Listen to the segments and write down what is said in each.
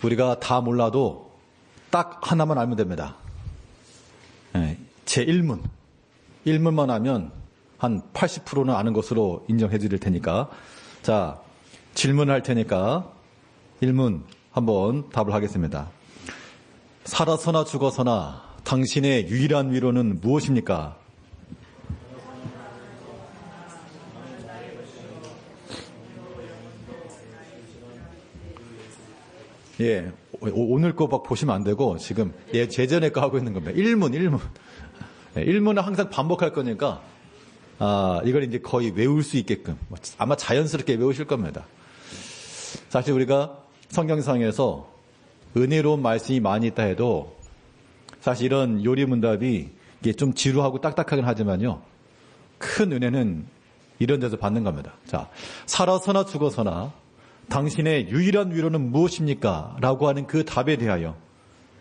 우리가 다 몰라도 딱 하나만 알면 됩니다. 제 1문. 1문만 하면 한 80%는 아는 것으로 인정해 드릴 테니까. 자, 질문할 테니까 1문 한번 답을 하겠습니다. 살아서나 죽어서나 당신의 유일한 위로는 무엇입니까? 예, 오늘 거 막 보시면 안 되고 지금 제전에 거 하고 있는 겁니다. 1문. 1문은 항상 반복할 거니까 이걸 이제 거의 외울 수 있게끔 아마 자연스럽게 외우실 겁니다. 사실 우리가 성경상에서 은혜로운 말씀이 많이 있다 해도 사실 이런 요리문답이 이게 좀 지루하고 딱딱하긴 하지만요. 큰 은혜는 이런 데서 받는 겁니다. 자, 살아서나 죽어서나 당신의 유일한 위로는 무엇입니까? 라고 하는 그 답에 대하여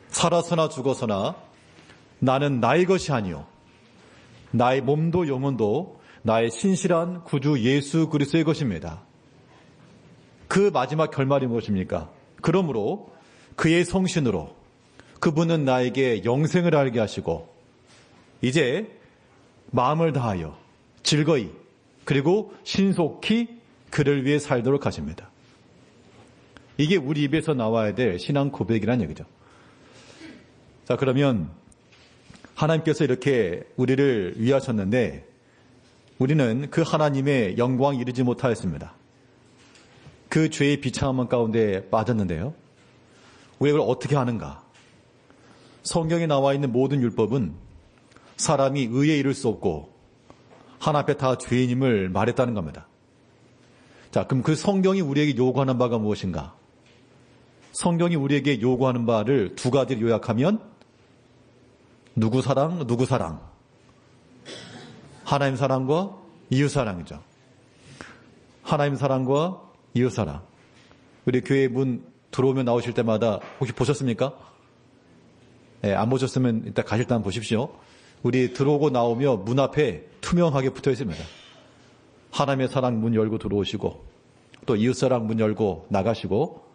살아서나 죽어서나 나는 나의 것이 아니요 나의 몸도 영혼도 나의 신실한 구주 예수 그리스도의 것입니다. 그 마지막 결말이 무엇입니까? 그러므로 그의 성신으로 그분은 나에게 영생을 알게 하시고 이제 마음을 다하여 즐거이 그리고 신속히 그를 위해 살도록 하십니다. 이게 우리 입에서 나와야 될 신앙 고백이라는 얘기죠. 자, 그러면 하나님께서 이렇게 우리를 위하셨는데 우리는 그 하나님의 영광 이루지 못하였습니다. 그 죄의 비참함 가운데 빠졌는데요. 우리가 이걸 어떻게 하는가? 성경에 나와 있는 모든 율법은 사람이 의에 이를 수 없고 하나님 앞에 다 죄인임을 말했다는 겁니다. 자, 그럼 그 성경이 우리에게 요구하는 바가 무엇인가? 성경이 우리에게 요구하는 바를 두 가지를 요약하면 누구 사랑, 누구 사랑. 하나님 사랑과 이웃 사랑이죠. 하나님 사랑과 이웃 사랑. 우리 교회 문 들어오면 나오실 때마다 혹시 보셨습니까? 네, 안 보셨으면 이따 가실 때 한번 보십시오. 우리 들어오고 나오며 문 앞에 투명하게 붙어 있습니다. 하나님의 사랑 문 열고 들어오시고 또 이웃 사랑 문 열고 나가시고.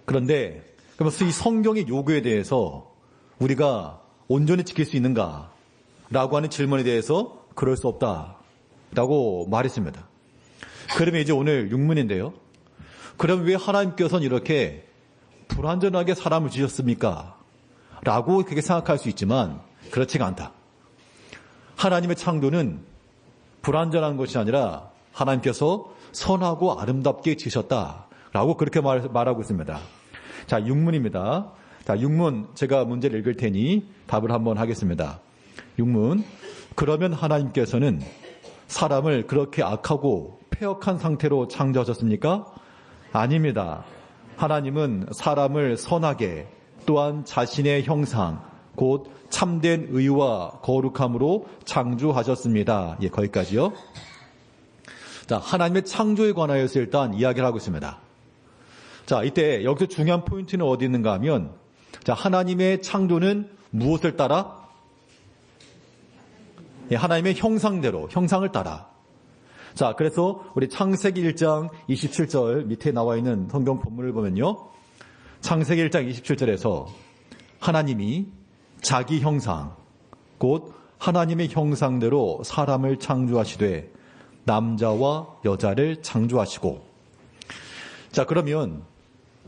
그런데 그러면서 이 성경의 요구에 대해서 우리가 온전히 지킬 수 있는가? 라고 하는 질문에 대해서 그럴 수 없다라고 말했습니다. 그러면 이제 오늘 6문인데요. 그럼 왜 하나님께서는 이렇게 불완전하게 사람을 지으셨습니까? 라고 그렇게 생각할 수 있지만 그렇지가 않다. 하나님의 창조는 불완전한 것이 아니라 하나님께서 선하고 아름답게 지으셨다라고 그렇게 말하고 있습니다. 자, 6문입니다. 자, 6문 제가 문제를 읽을 테니 답을 한번 하겠습니다. 6문. 그러면 하나님께서는 사람을 그렇게 악하고 패역한 상태로 창조하셨습니까? 아닙니다. 하나님은 사람을 선하게 또한 자신의 형상 곧 참된 의와 거룩함으로 창조하셨습니다. 예, 거기까지요. 자, 하나님의 창조에 관하여서 일단 이야기를 하고 있습니다. 자, 이때 여기서 중요한 포인트는 어디 있는가 하면 자, 하나님의 창조는 무엇을 따라? 예, 하나님의 형상대로, 형상을 따라. 자, 그래서 우리 창세기 1장 27절 밑에 나와 있는 성경 본문을 보면요. 창세기 1장 27절에서 하나님이 자기 형상, 곧 하나님의 형상대로 사람을 창조하시되 남자와 여자를 창조하시고. 자, 그러면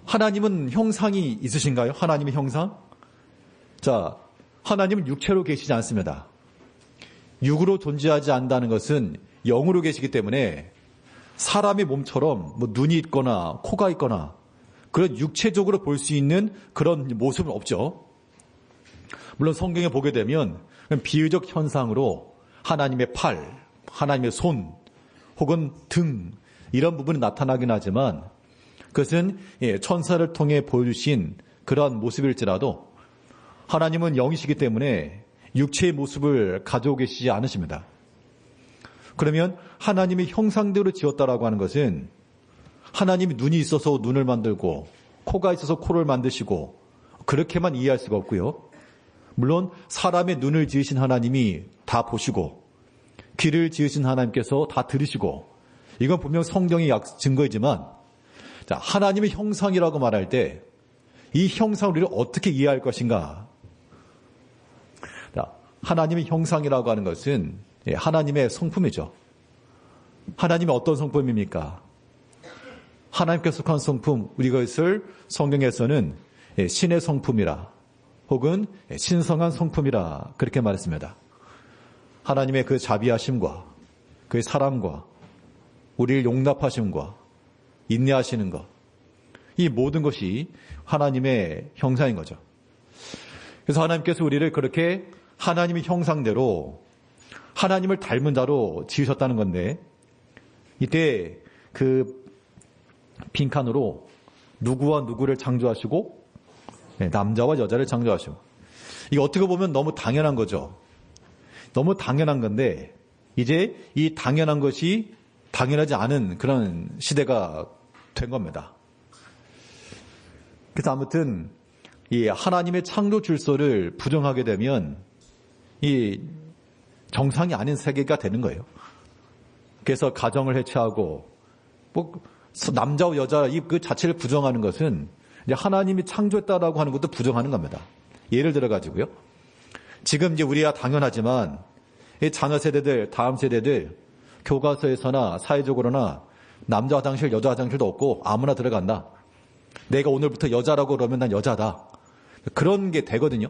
하나님은 형상이 있으신가요? 하나님의 형상? 자, 하나님은 육체로 계시지 않습니다. 육으로 존재하지 않는다는 것은 영으로 계시기 때문에 사람의 몸처럼 뭐 눈이 있거나 코가 있거나 그런 육체적으로 볼 수 있는 그런 모습은 없죠. 물론 성경에 보게 되면 비유적 현상으로 하나님의 팔, 하나님의 손 혹은 등 이런 부분이 나타나긴 하지만 그것은 천사를 통해 보여주신 그러한 모습일지라도 하나님은 영이시기 때문에 육체의 모습을 가지고 계시지 않으십니다. 그러면 하나님의 형상대로 지었다라고 하는 것은 하나님이 눈이 있어서 눈을 만들고 코가 있어서 코를 만드시고 그렇게만 이해할 수가 없고요. 물론 사람의 눈을 지으신 하나님이 다 보시고 귀를 지으신 하나님께서 다 들으시고 이건 분명 성경의 증거이지만 자, 하나님의 형상이라고 말할 때 이 형상을 우리를 어떻게 이해할 것인가? 자, 하나님의 형상이라고 하는 것은 하나님의 성품이죠. 하나님의 어떤 성품입니까? 하나님께 속한 성품, 우리가 이것을 성경에서는 신의 성품이라 혹은 신성한 성품이라 그렇게 말했습니다. 하나님의 그 자비하심과 그의 사랑과 우리를 용납하심과 인내하시는 것, 이 모든 것이 하나님의 형상인 거죠. 그래서 하나님께서 우리를 그렇게 하나님의 형상대로 하나님을 닮은 자로 지으셨다는 건데, 이때 그 빈칸으로 누구와 누구를 창조하시고 남자와 여자를 창조하시고, 이게 어떻게 보면 너무 당연한 거죠. 너무 당연한 건데 이제 이 당연한 것이 당연하지 않은 그런 시대가 된 겁니다. 그래서 아무튼 이 하나님의 창조 질서를 부정하게 되면 이 정상이 아닌 세계가 되는 거예요. 그래서 가정을 해체하고 뭐 남자와 여자 그 자체를 부정하는 것은 이제 하나님이 창조했다라고 하는 것도 부정하는 겁니다. 예를 들어 가지고요. 지금 이제 우리야 당연하지만 이 자녀 세대들, 다음 세대들 교과서에서나 사회적으로나 남자 화장실, 여자 화장실도 없고 아무나 들어간다. 내가 오늘부터 여자라고 그러면 난 여자다. 그런 게 되거든요.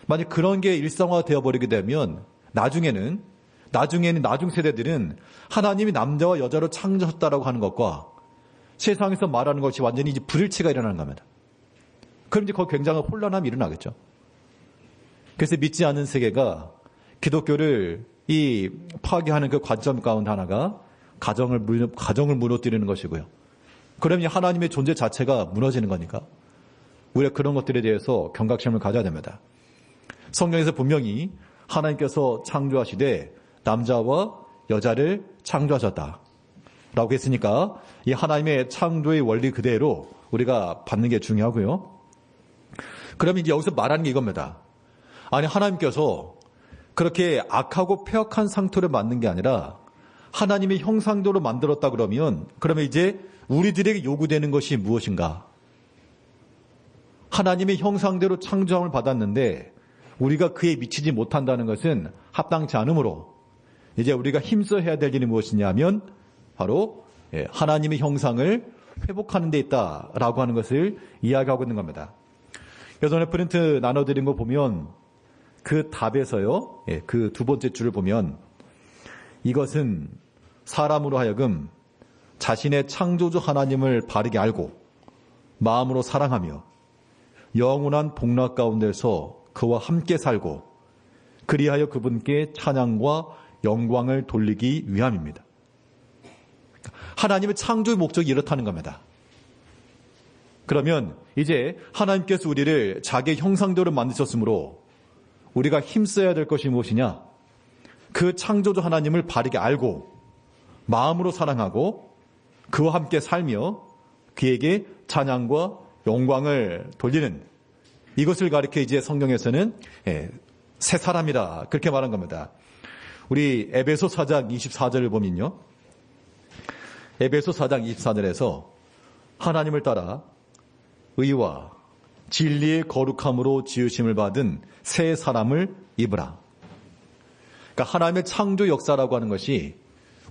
만약 그런 게 일상화 되어버리게 되면 나중에는 나중 세대들은 하나님이 남자와 여자로 창조했다라고 하는 것과 세상에서 말하는 것이 완전히 이제 불일치가 일어나는 겁니다. 그럼 이제 거기 굉장한 혼란함이 일어나겠죠. 그래서 믿지 않는 세계가 기독교를 이 파괴하는 그 관점 가운데 하나가 가정을 무너뜨리는 것이고요. 그러면 하나님의 존재 자체가 무너지는 거니까 우리가 그런 것들에 대해서 경각심을 가져야 됩니다. 성경에서 분명히 하나님께서 창조하시되 남자와 여자를 창조하셨다 라고 했으니까 이 하나님의 창조의 원리 그대로 우리가 받는 게 중요하고요. 그러면 이제 여기서 말하는 게 이겁니다. 아니, 하나님께서 그렇게 악하고 폐역한 상태로 만든 게 아니라 하나님의 형상대로 만들었다 그러면 이제 우리들에게 요구되는 것이 무엇인가? 하나님의 형상대로 창조함을 받았는데 우리가 그에 미치지 못한다는 것은 합당치 않으므로 이제 우리가 힘써 해야 될 일이 무엇이냐면 바로 하나님의 형상을 회복하는 데 있다라고 하는 것을 이야기하고 있는 겁니다. 예전에 프린트 나눠드린 거 보면 그 답에서요, 그 두 번째 줄을 보면 이것은 사람으로 하여금 자신의 창조주 하나님을 바르게 알고 마음으로 사랑하며 영원한 복락 가운데서 그와 함께 살고 그리하여 그분께 찬양과 영광을 돌리기 위함입니다. 하나님의 창조의 목적이 이렇다는 겁니다. 그러면 이제 하나님께서 우리를 자기의 형상대로 만드셨으므로 우리가 힘써야 될 것이 무엇이냐? 그 창조주 하나님을 바르게 알고 마음으로 사랑하고 그와 함께 살며 그에게 찬양과 영광을 돌리는, 이것을 가리켜 이제 성경에서는 새 사람이라 그렇게 말한 겁니다. 우리 에베소 4장 24절을 보면요, 에베소 4장 24절에서 하나님을 따라 의와 진리의 거룩함으로 지으심을 받은 새 사람을 입으라. 그러니까 하나님의 창조 역사라고 하는 것이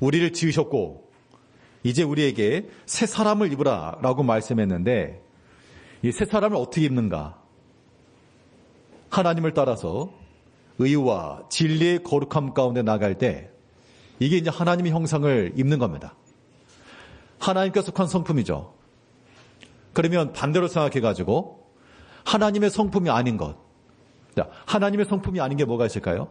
우리를 지으셨고 이제 우리에게 새 사람을 입으라 라고 말씀했는데, 이 새 사람을 어떻게 입는가? 하나님을 따라서 의와 진리의 거룩함 가운데 나갈 때 이게 이제 하나님의 형상을 입는 겁니다. 하나님께 속한 성품이죠. 그러면 반대로 생각해가지고 하나님의 성품이 아닌 것, 하나님의 성품이 아닌 게 뭐가 있을까요?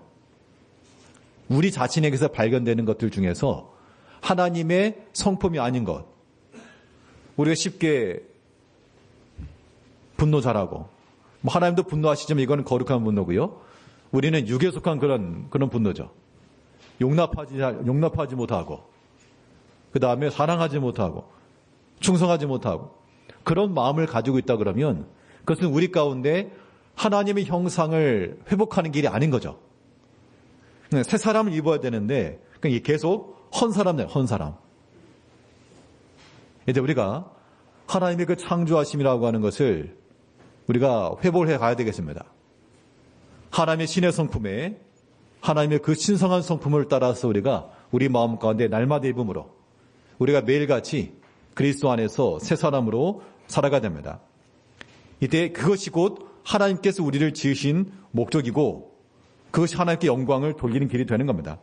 우리 자신에게서 발견되는 것들 중에서 하나님의 성품이 아닌 것, 우리가 쉽게 분노 잘하고, 뭐 하나님도 분노하시지만 이거는 거룩한 분노고요. 우리는 육에 속한 그런 분노죠. 용납하지 못하고, 그 다음에 사랑하지 못하고, 충성하지 못하고, 그런 마음을 가지고 있다 그러면 그것은 우리 가운데 하나님의 형상을 회복하는 길이 아닌 거죠. 새 사람을 입어야 되는데 이게 계속 헌 사람. 이제 우리가 하나님의 그 창조하심이라고 하는 것을 우리가 회복을 해 가야 되겠습니다. 하나님의 신의 성품에 하나님의 그 신성한 성품을 따라서 우리가 우리 마음 가운데 날마다 입음으로 우리가 매일같이 그리스도 안에서 새 사람으로 살아가야 됩니다. 이때 그것이 곧 하나님께서 우리를 지으신 목적이고 그것이 하나님께 영광을 돌리는 길이 되는 겁니다.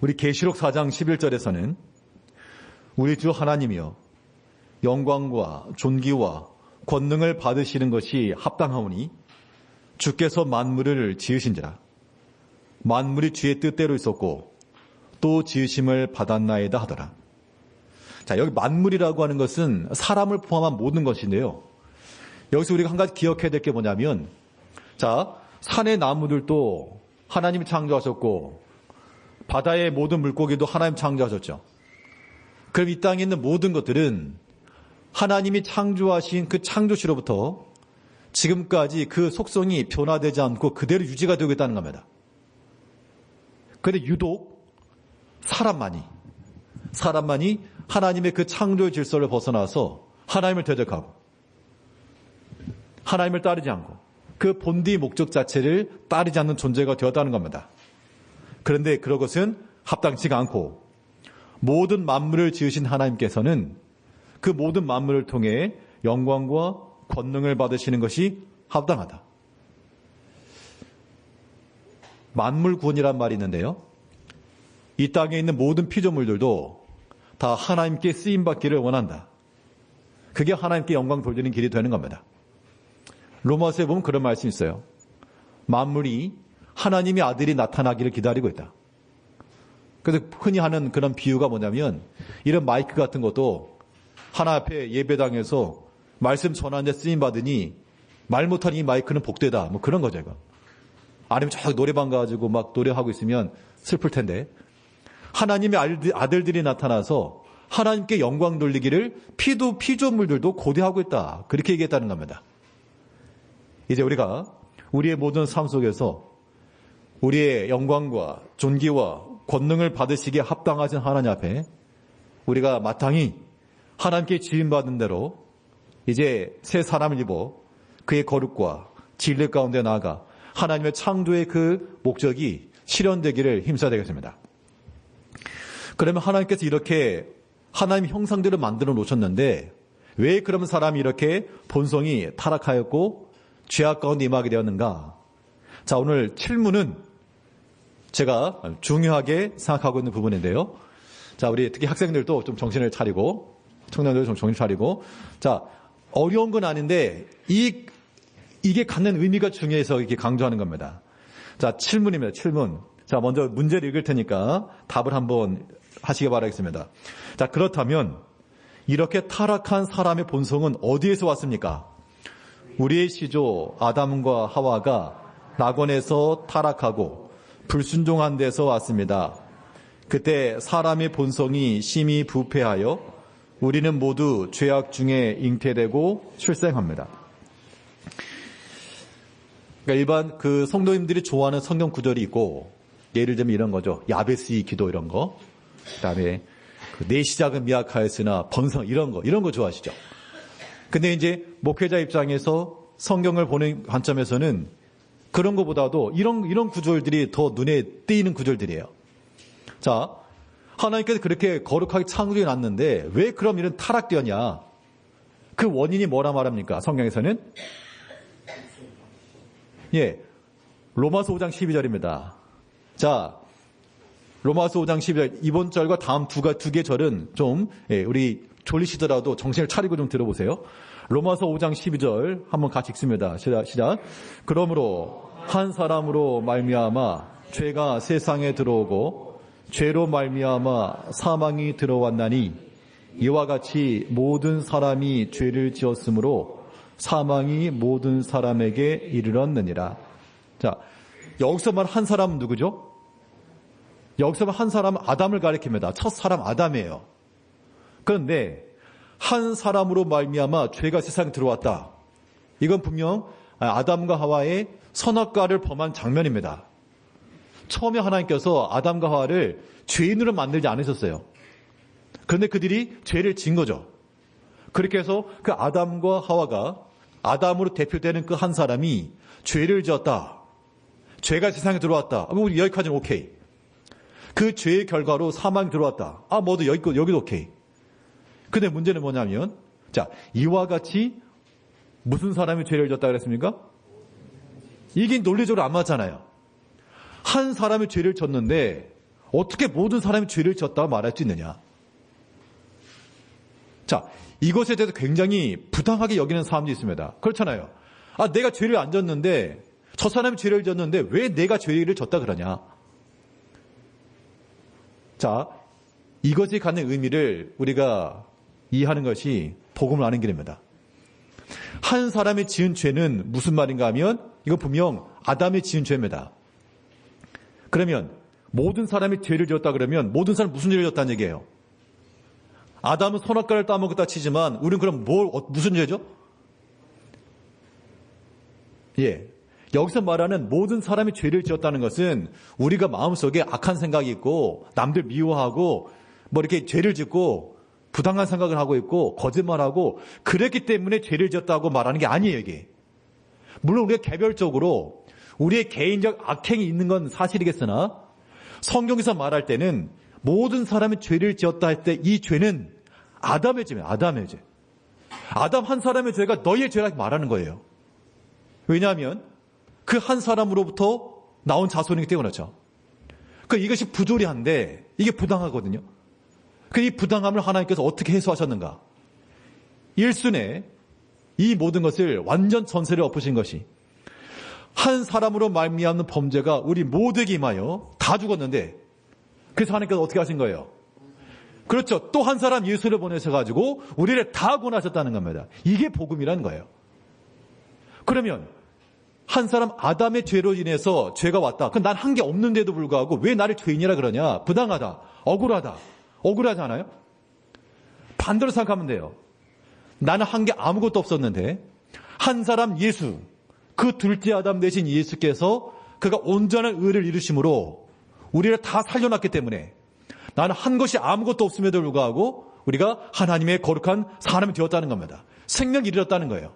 우리 계시록 4장 11절에서는 우리 주 하나님이여 영광과 존귀와 권능을 받으시는 것이 합당하오니 주께서 만물을 지으신지라 만물이 주의 뜻대로 있었고 또 지으심을 받았나이다 하더라. 자, 여기 만물이라고 하는 것은 사람을 포함한 모든 것인데요. 여기서 우리가 한 가지 기억해야 될 게 뭐냐면, 자, 산의 나무들도 하나님이 창조하셨고 바다의 모든 물고기도 하나님 창조하셨죠. 그럼 이 땅에 있는 모든 것들은 하나님이 창조하신 그 창조시로부터 지금까지 그 속성이 변화되지 않고 그대로 유지가 되고 있다는 겁니다. 그런데 유독 사람만이 하나님의 그 창조의 질서를 벗어나서 하나님을 대적하고 하나님을 따르지 않고 그 본디 목적 자체를 따르지 않는 존재가 되었다는 겁니다. 그런데 그런 것은 합당치가 않고 모든 만물을 지으신 하나님께서는 그 모든 만물을 통해 영광과 권능을 받으시는 것이 합당하다. 만물 구원이란 말이 있는데요. 이 땅에 있는 모든 피조물들도 다 하나님께 쓰임받기를 원한다. 그게 하나님께 영광 돌리는 길이 되는 겁니다. 로마서에 보면 그런 말씀이 있어요. 만물이 하나님의 아들이 나타나기를 기다리고 있다. 그래서 흔히 하는 그런 비유가 뭐냐면 이런 마이크 같은 것도 하나 앞에 예배당에서 말씀 전하는데 쓰임받으니 말 못하는 이 마이크는 복되다. 뭐 그런 거죠. 이거. 아니면 저 노래방 가지고 막 노래하고 있으면 슬플 텐데 하나님의 아들들이 나타나서 하나님께 영광 돌리기를 피조물들도 고대하고 있다. 그렇게 얘기했다는 겁니다. 이제 우리가 우리의 모든 삶 속에서 우리의 영광과 존귀와 권능을 받으시기에 합당하신 하나님 앞에 우리가 마땅히 하나님께 지음받은 대로 이제 새 사람을 입어 그의 거룩과 진리 가운데 나아가 하나님의 창조의 그 목적이 실현되기를 힘써야 되겠습니다. 그러면 하나님께서 이렇게 하나님 형상대로 만들어 놓으셨는데 왜 그러면 사람이 이렇게 본성이 타락하였고 죄악 가운데 임하게 되었는가? 자, 오늘 7문은 제가 중요하게 생각하고 있는 부분인데요. 자, 우리 특히 학생들도 좀 정신을 차리고 청년들도 좀 정신 차리고 자, 어려운 건 아닌데 이게 갖는 의미가 중요해서 이렇게 강조하는 겁니다. 자, 7문입니다. 7문. 자, 먼저 문제를 읽을 테니까 답을 한번 하시기 바라겠습니다. 자, 그렇다면 이렇게 타락한 사람의 본성은 어디에서 왔습니까? 우리의 시조 아담과 하와가 낙원에서 타락하고 불순종한 데서 왔습니다. 그때 사람의 본성이 심히 부패하여 우리는 모두 죄악 중에 잉태되고 출생합니다. 그러니까 일반 그 성도님들이 좋아하는 성경 구절이 있고 예를 들면 이런 거죠. 야베스의 기도 이런 거. 그다음에 내 시작은 미약하였으나 번성 이런 거 좋아하시죠. 근데 이제 목회자 입장에서 성경을 보는 관점에서는 그런 것보다도 이런 구절들이 더 눈에 띄는 구절들이에요. 자, 하나님께서 그렇게 거룩하게 창조해 놨는데 왜 그럼 이런 타락되었냐? 그 원인이 뭐라 말합니까? 성경에서는 로마서 5장 12절입니다. 자, 로마서 5장 12절 이번 절과 다음 두 개 절은 좀 우리 졸리시더라도 정신을 차리고 좀 들어보세요. 로마서 5장 12절 한번 같이 읽습니다. 시작. 그러므로 한 사람으로 말미암아 죄가 세상에 들어오고 죄로 말미암아 사망이 들어왔나니 이와 같이 모든 사람이 죄를 지었으므로 사망이 모든 사람에게 이르렀느니라. 자, 여기서 말 한 사람은 누구죠? 여기서 말 한 사람은 아담을 가리킵니다. 첫 사람 아담이에요. 그런데 한 사람으로 말미암아 죄가 세상에 들어왔다. 이건 분명 아담과 하와의 선악과를 범한 장면입니다. 처음에 하나님께서 아담과 하와를 죄인으로 만들지 않으셨어요. 그런데 그들이 죄를 지은 거죠. 그렇게 해서 그 아담과 하와가 아담으로 대표되는 그 한 사람이 죄를 지었다. 죄가 세상에 들어왔다. 우리 여기까지는 오케이. 그 죄의 결과로 사망이 들어왔다. 모두 여기도 오케이. 근데 문제는 뭐냐면, 자, 이와 같이 무슨 사람이 죄를 지었다 그랬습니까? 이게 논리적으로 안 맞잖아요. 한 사람이 죄를 졌는데 어떻게 모든 사람이 죄를 지었다고 말할 수 있느냐? 자, 이것에 대해서 굉장히 부당하게 여기는 사람들이 있습니다. 그렇잖아요. 내가 죄를 안 졌는데, 저 사람이 죄를 졌는데 왜 내가 죄를 졌다 그러냐? 자, 이것이 갖는 의미를 우리가 이해하는 것이 복음을 아는 길입니다. 한 사람이 지은 죄는 무슨 말인가 하면 이거 분명 아담이 지은 죄입니다. 그러면 모든 사람이 죄를 지었다 그러면 모든 사람이 무슨 죄를 지었다는 얘기예요? 아담은 선악과를 따먹었다 치지만 우리는 그럼 무슨 죄죠? 여기서 말하는 모든 사람이 죄를 지었다는 것은 우리가 마음속에 악한 생각이 있고 남들 미워하고 이렇게 죄를 짓고 부당한 생각을 하고 있고 거짓말하고 그랬기 때문에 죄를 지었다고 말하는 게 아니에요, 이게. 물론 우리가 개별적으로 우리의 개인적 악행이 있는 건 사실이겠으나 성경에서 말할 때는 모든 사람이 죄를 지었다 할 때 이 죄는 아담의 죄입니다. 아담의 죄. 아담 한 사람의 죄가 너희의 죄라고 말하는 거예요. 왜냐하면 그 한 사람으로부터 나온 자손이기 때문에 그렇죠. 이것이 부조리한데 이게 부당하거든요. 이 부당함을 하나님께서 어떻게 해소하셨는가? 일순에 이 모든 것을 완전 전세를 엎으신 것이 한 사람으로 말미암는 범죄가 우리 모두에게 임하여 다 죽었는데 그래서 하나님께서 어떻게 하신 거예요? 그렇죠. 또 한 사람 예수를 보내셔가지고 우리를 다 구원하셨다는 겁니다. 이게 복음이라는 거예요. 그러면 한 사람 아담의 죄로 인해서 죄가 왔다. 그럼 난 한 게 없는데도 불구하고 왜 나를 죄인이라 그러냐? 부당하다. 억울하다. 억울하잖아요? 반대로 생각하면 돼요. 나는 한 게 아무것도 없었는데 한 사람 예수, 그 둘째 아담 대신 예수께서 그가 온전한 의를 이루심으로 우리를 다 살려놨기 때문에 나는 한 것이 아무것도 없음에도 불구하고 우리가 하나님의 거룩한 사람이 되었다는 겁니다. 생명이 이르렀다는 거예요.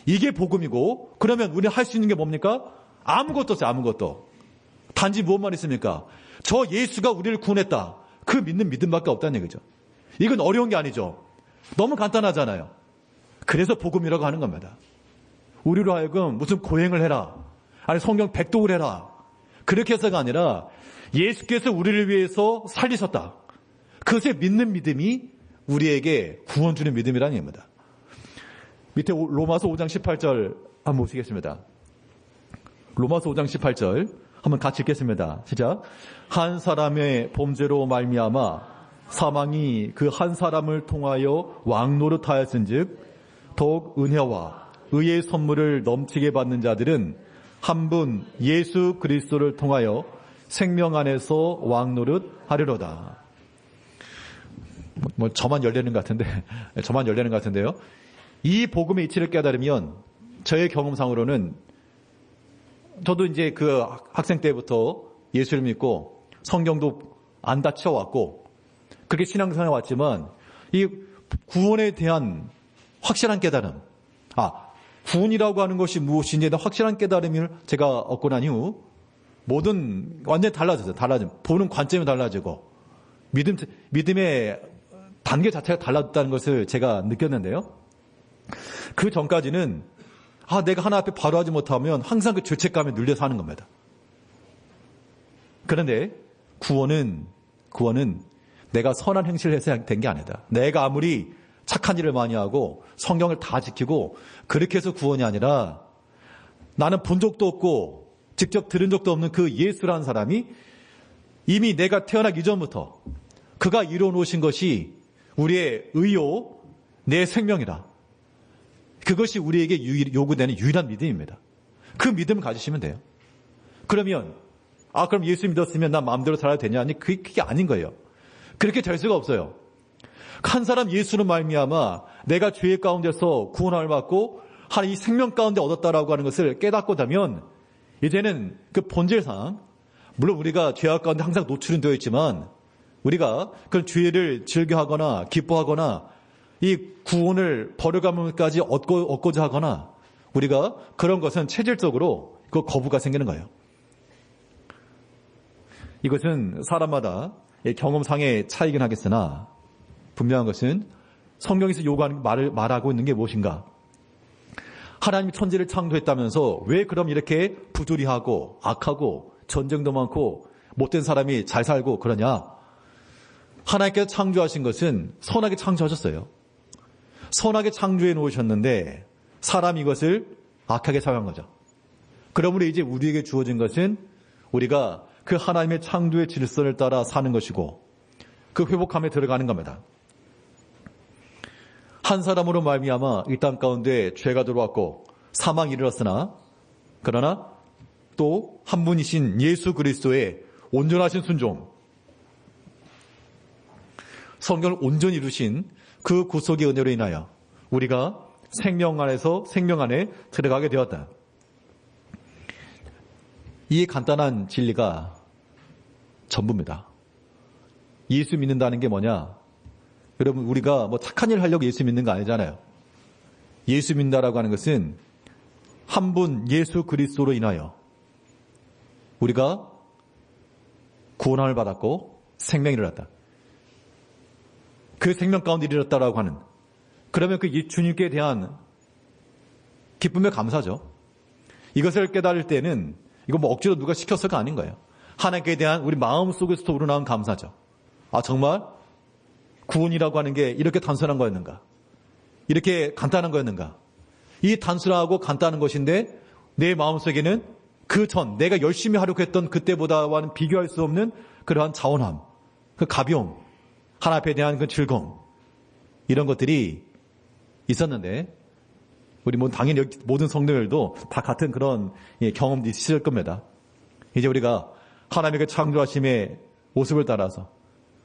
이게 복음이고 그러면 우리가 할 수 있는 게 뭡니까? 아무것도 없어요. 아무것도. 단지 무엇만 있습니까? 저 예수가 우리를 구원했다. 그 믿는 믿음밖에 없다는 얘기죠. 이건 어려운 게 아니죠. 너무 간단하잖아요. 그래서 복음이라고 하는 겁니다. 우리로 하여금 무슨 고행을 해라. 아니 성경 백독을 해라. 그렇게 해서가 아니라 예수께서 우리를 위해서 살리셨다. 그것을 믿는 믿음이 우리에게 구원 주는 믿음이라는 얘기입니다. 밑에 로마서 5장 18절 한번 보시겠습니다. 로마서 5장 18절 한번 같이 읽겠습니다. 시작. 한 사람의 범죄로 말미암아 사망이 그 한 사람을 통하여 왕노릇하였은즉 더욱 은혜와 의의 선물을 넘치게 받는 자들은 한 분 예수 그리스도를 통하여 생명 안에서 왕노릇하리로다. 저만 열리는 것 같은데, 저만 열리는 것 같은데요. 이 복음의 이치를 깨달으면 저의 경험상으로는 저도 이제 그 학생 때부터 예수를 믿고 성경도 안 다쳐왔고 그렇게 신앙생활에 왔지만 이 구원에 대한 확실한 깨달음, 구원이라고 하는 것이 무엇인지에 대한 확실한 깨달음을 제가 얻고 난 이후 모든 완전히 달라졌어요. 보는 관점이 달라지고 믿음의 단계 자체가 달라졌다는 것을 제가 느꼈는데요. 그 전까지는 내가 하나 앞에 바로 하지 못하면 항상 그 죄책감에 눌려 사는 겁니다. 그런데 구원은 내가 선한 행실을 해서 된 게 아니다. 내가 아무리 착한 일을 많이 하고 성경을 다 지키고 그렇게 해서 구원이 아니라 나는 본 적도 없고 직접 들은 적도 없는 그 예수라는 사람이 이미 내가 태어나기 이전부터 그가 이루어 놓으신 것이 우리의 의요, 내 생명이다. 그것이 우리에게 요구되는 유일한 믿음입니다. 그 믿음을 가지시면 돼요. 그러면 그럼 예수 믿었으면 난 마음대로 살아야 되냐? 아니, 그게 아닌 거예요. 그렇게 될 수가 없어요. 한 사람 예수로 말미암아 내가 죄의 가운데서 구원을 받고 하나님 이 생명 가운데 얻었다라고 하는 것을 깨닫고 나면 이제는 그 본질상 물론 우리가 죄악 가운데 항상 노출은 되어 있지만 우리가 그런 죄를 즐겨하거나 기뻐하거나 이 구원을 버려가면까지 얻고자 하거나 우리가 그런 것은 체질적으로 그 거부가 생기는 거예요. 이것은 사람마다 경험상의 차이긴 하겠으나 분명한 것은 성경에서 요구하는 말하고 있는 게 무엇인가? 하나님이 천지를 창조했다면서 왜 그럼 이렇게 부조리하고 악하고 전쟁도 많고 못된 사람이 잘 살고 그러냐? 하나님께서 창조하신 것은 선하게 창조하셨어요. 선하게 창조해 놓으셨는데 사람이 이것을 악하게 사용한 거죠. 그러므로 이제 우리에게 주어진 것은 우리가 그 하나님의 창조의 질서를 따라 사는 것이고 그 회복함에 들어가는 겁니다. 한 사람으로 말미암아 이 땅 가운데 죄가 들어왔고 사망이 이르렀으나 그러나 또 한 분이신 예수 그리스도의 온전하신 순종, 성경을 온전히 이루신 그 구속의 은혜로 인하여 우리가 생명 안에 들어가게 되었다. 이 간단한 진리가 전부입니다. 예수 믿는다는 게 뭐냐? 여러분, 우리가 뭐 착한 일 하려고 예수 믿는 거 아니잖아요. 예수 믿는다라고 하는 것은 한 분 예수 그리스도로 인하여 우리가 구원함을 받았고 생명이 일어났다. 그 생명 가운데 이르렀다라고 하는, 그러면 그 주님께 대한 기쁨에 감사죠. 이것을 깨달을 때는 이거 뭐 억지로 누가 시켜서가 아닌 거예요. 하나님께 대한 우리 마음속에서 우러나온 감사죠. 아, 정말 구원이라고 하는 게 이렇게 단순한 거였는가? 이렇게 간단한 거였는가? 이 단순하고 간단한 것인데 내 마음속에는 내가 열심히 하려고 했던 그때보다와는 비교할 수 없는 그러한 자원함, 그 가벼움, 하나님 앞에 대한 그 즐거움, 이런 것들이 있었는데 우리 당연히 모든 성도들도 다 같은 그런 경험도 있을 겁니다. 이제 우리가 하나님의 창조하심의 모습을 따라서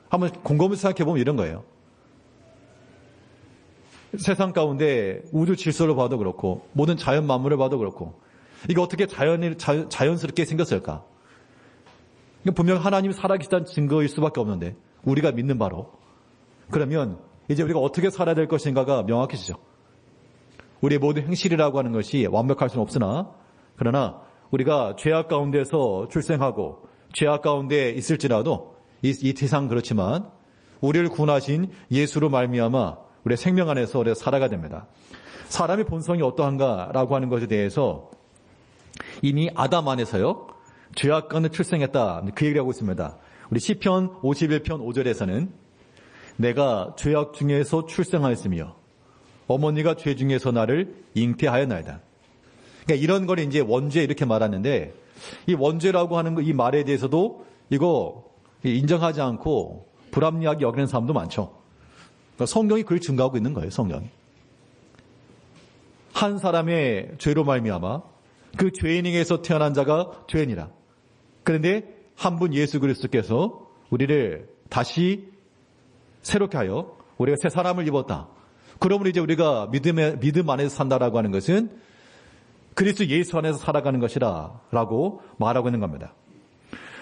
한번 곰곰이 생각해보면 이런 거예요. 세상 가운데 우주 질서를 봐도 그렇고 모든 자연 만물을 봐도 그렇고 이게 어떻게 자연스럽게 생겼을까? 이건 분명 하나님이 살아계시다는 증거일 수밖에 없는데 우리가 믿는 바로, 그러면 이제 우리가 어떻게 살아야 될 것인가가 명확해지죠. 우리의 모든 행실이라고 하는 것이 완벽할 수는 없으나, 그러나 우리가 죄악 가운데서 출생하고 죄악 가운데 있을지라도 이 세상 그렇지만 우리를 구원하신 예수로 말미암아 우리의 생명 안에서 우리가 살아가야 됩니다. 사람의 본성이 어떠한가라고 하는 것에 대해서 이미 아담 안에서요 죄악 가운데 출생했다, 그 얘기를 하고 있습니다. 우리 시편 51편 5절에서는 내가 죄악 중에서 출생하였으며 어머니가 죄 중에서 나를 잉태하였나이다. 그러니까 이런 걸 이제 원죄 이렇게 말하는데, 이 원죄라고 하는 이 말에 대해서도 이거 인정하지 않고 불합리하게 여기는 사람도 많죠. 그러니까 성경이 그걸 증거하고 있는 거예요. 성경. 한 사람의 죄로 말미암아 그 죄인에게서 태어난 자가 죄인이라. 그런데 한 분 예수 그리스도께서 우리를 다시 새롭게 하여 우리가 새 사람을 입었다. 그러므로 이제 우리가 믿음 안에서 산다라고 하는 것은 그리스도 예수 안에서 살아가는 것이라고 말하고 있는 겁니다.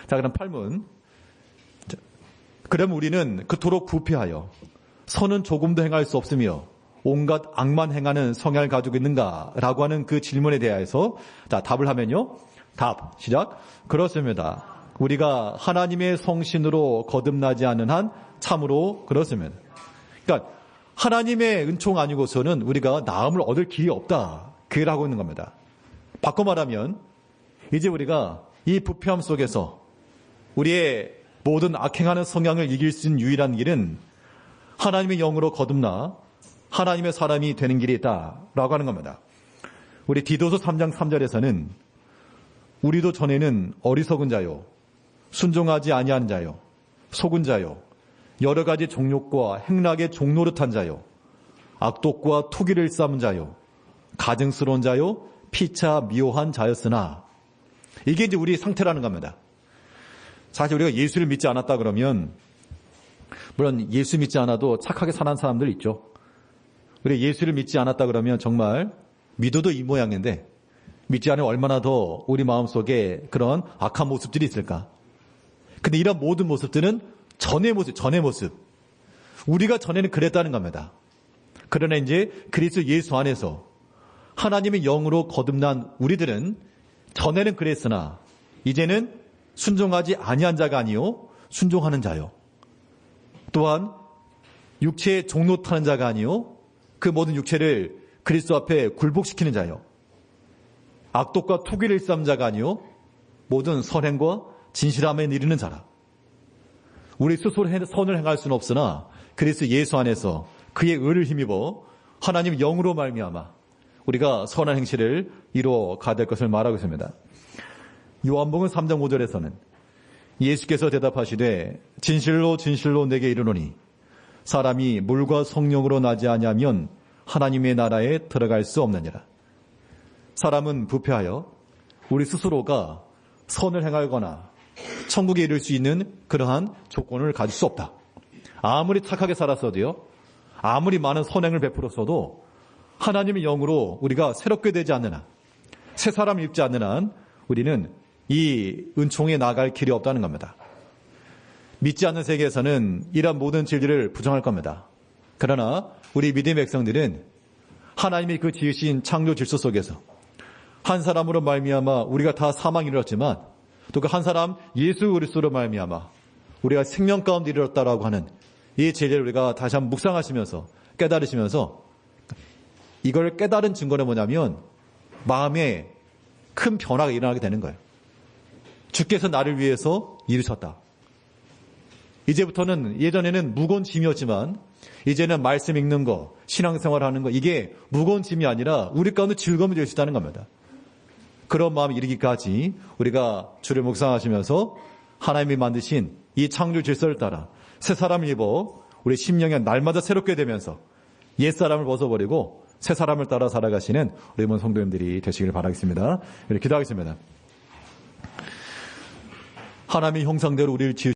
자, 그럼 8문. 그럼 우리는 그토록 부패하여 선은 조금도 행할 수 없으며 온갖 악만 행하는 성향을 가지고 있는가라고 하는 그 질문에 대해서 자, 답을 하면요. 답, 시작. 그렇습니다. 우리가 하나님의 성신으로 거듭나지 않는 한 참으로 그렇습니다. 그러니까 하나님의 은총 아니고서는 우리가 나음을 얻을 길이 없다. 그걸 하고 있는 겁니다. 바꿔 말하면 이제 우리가 이 부패함 속에서 우리의 모든 악행하는 성향을 이길 수 있는 유일한 길은 하나님의 영으로 거듭나 하나님의 사람이 되는 길이 있다라고 하는 겁니다. 우리 디도서 3장 3절에서는 우리도 전에는 어리석은 자요, 순종하지 아니한 자요, 속은 자요, 여러 가지 정욕과 행락의 종노릇한 자요, 악독과 투기를 쌓은 자요, 가증스러운 자요, 피차 미워한 자였으나, 이게 이제 우리 상태라는 겁니다. 사실 우리가 예수를 믿지 않았다 그러면, 물론 예수 믿지 않아도 착하게 사는 사람들 있죠. 우리 예수를 믿지 않았다 그러면 정말 믿어도 이 모양인데 믿지 않으면 얼마나 더 우리 마음속에 그런 악한 모습들이 있을까. 근데 이런 모든 모습들은 전의 모습. 우리가 전에는 그랬다는 겁니다. 그러나 이제 그리스도 예수 안에서 하나님의 영으로 거듭난 우리들은 전에는 그랬으나 이제는 순종하지 아니한 자가 아니요 순종하는 자요. 또한 육체의 종로 타는 자가 아니요 그 모든 육체를 그리스도 앞에 굴복시키는 자요. 악독과 투기를 일삼는 자가 아니요 모든 선행과 진실함에 이르는 자라. 우리 스스로 선을 행할 수는 없으나 그리스도 예수 안에서 그의 의를 힘입어 하나님 영으로 말미암아 우리가 선한 행실을 이루어 가야 될 것을 말하고 있습니다. 요한복음 3장 5절에서는 예수께서 대답하시되 진실로 진실로 내게 이르노니 사람이 물과 성령으로 나지 아니하면 하나님의 나라에 들어갈 수 없느니라. 사람은 부패하여 우리 스스로가 선을 행하거나 천국에 이를 수 있는 그러한 조건을 가질 수 없다. 아무리 착하게 살았어도요, 아무리 많은 선행을 베풀었어도 하나님의 영으로 우리가 새롭게 되지 않는 한, 새 사람을 입지 않는 한 우리는 이 은총에 나갈 길이 없다는 겁니다. 믿지 않는 세계에서는 이러한 모든 진리를 부정할 겁니다. 그러나 우리 믿음의 백성들은 하나님이 그 지으신 창조 질서 속에서 한 사람으로 말미암아 우리가 다 사망에 이르렀지만 또 그 한 사람 예수 그리스도로 말미암아 우리가 생명 가운데 이르렀다라고 하는 이 진리를 우리가 다시 한번 묵상하시면서 깨달으시면서 이걸 깨달은 증거는 뭐냐면 마음에 큰 변화가 일어나게 되는 거예요. 주께서 나를 위해서 이루셨다. 이제부터는 예전에는 무거운 짐이었지만 이제는 말씀 읽는 거, 신앙생활하는 거 이게 무거운 짐이 아니라 우리 가운데 즐거움이 될 수 있다는 겁니다. 그런 마음이 이르기까지 우리가 주를 묵상하시면서 하나님이 만드신 이 창조 질서를 따라 새 사람을 입어 우리 심령이 날마다 새롭게 되면서 옛사람을 벗어버리고 새 사람을 따라 살아가시는 우리 모든 성도님들이 되시길 바라겠습니다. 이렇게 기도하겠습니다. 하나님의 형상대로 우리를 지으